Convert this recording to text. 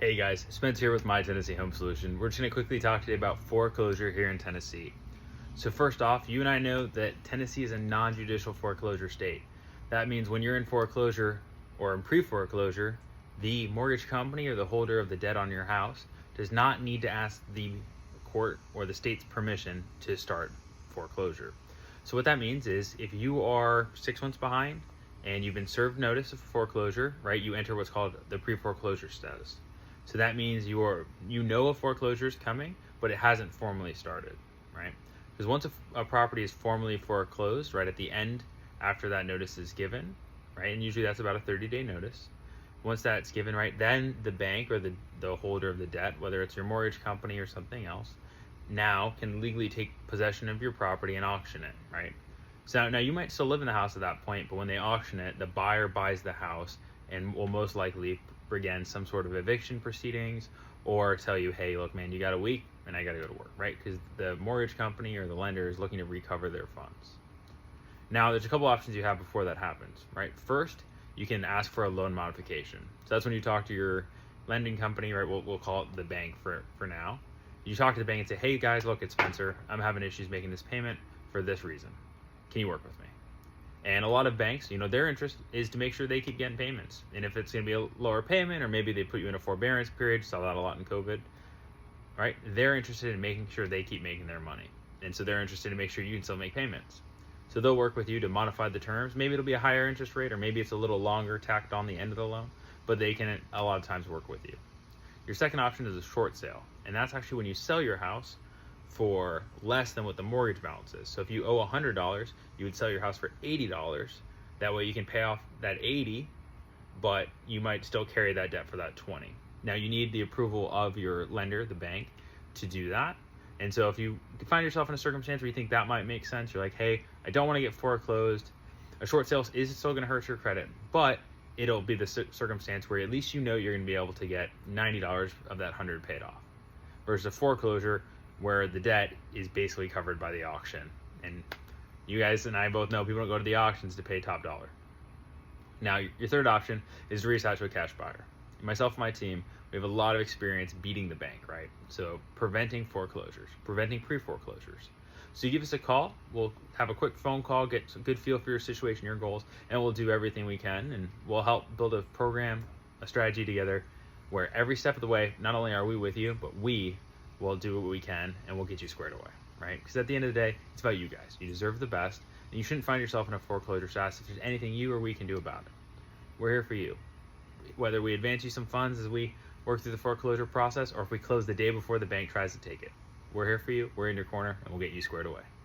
Hey guys, Spence here with My Tennessee Home Solution. We're just going to quickly talk today about foreclosure here in Tennessee. So first off, you and I know that Tennessee is a non-judicial foreclosure state. That means when you're in foreclosure or in pre-foreclosure, the mortgage company or the holder of the debt on your house does not need to ask the court or the state's permission to start foreclosure. So what that means is if you are 6 months behind and you've been served notice of foreclosure, right, you enter what's called the pre-foreclosure status. So that means you know a foreclosure is coming, but it hasn't formally started, right? Because once a property is formally foreclosed, right at the end after that notice is given, right, and usually that's about a 30-day notice. Once that's given, right, then the bank or the holder of the debt, whether it's your mortgage company or something else, now can legally take possession of your property and auction it, right? So now you might still live in the house at that point, but when they auction it, the buyer buys the house and will most likely begin some sort of eviction proceedings or tell you, hey, look, man, you got a week and I got to go to work, right? Because the mortgage company or the lender is looking to recover their funds. Now, there's a couple options you have before that happens, right? First, you can ask for a loan modification. So that's when you talk to your lending company, right? We'll call it the bank for now. You talk to the bank and say, hey guys, look, it's Spencer. I'm having issues making this payment for this reason. Can you work with me? And a lot of banks, their interest is to make sure they keep getting payments. And if it's going to be a lower payment, or maybe they put you in a forbearance period, saw that a lot in COVID, right? They're interested in making sure they keep making their money. And so they're interested in make sure you can still make payments. So they'll work with you to modify the terms. Maybe it'll be a higher interest rate, or maybe it's a little longer tacked on the end of the loan, but they can a lot of times work with you. Your second option is a short sale. And that's actually when you sell your house for less than what the mortgage balance is. So if you owe $100, you would sell your house for $80. That way you can pay off that $80, but you might still carry that debt for that $20. Now you need the approval of your lender, the bank, to do that. And so if you find yourself in a circumstance where you think that might make sense, you're like, hey, I don't want to get foreclosed. A short sale is still going to hurt your credit, but it'll be the circumstance where at least you're going to be able to get $90 of that 100 paid off. Versus a foreclosure where the debt is basically covered by the auction. And you guys and I both know people don't go to the auctions to pay top dollar. Now, your third option is to reach out to a cash buyer. Myself and my team, we have a lot of experience beating the bank, right? So preventing foreclosures, preventing pre-foreclosures. So you give us a call, we'll have a quick phone call, get some good feel for your situation, your goals, and we'll do everything we can, and we'll help build a program, a strategy together where every step of the way, not only are we with you, but we will do what we can and we'll get you squared away, right? Because at the end of the day, it's about you guys. You deserve the best, and you shouldn't find yourself in a foreclosure status if there's anything you or we can do about it. We're here for you. Whether we advance you some funds as we work through the foreclosure process, or if we close the day before the bank tries to take it. We're here for you, we're in your corner, and we'll get you squared away.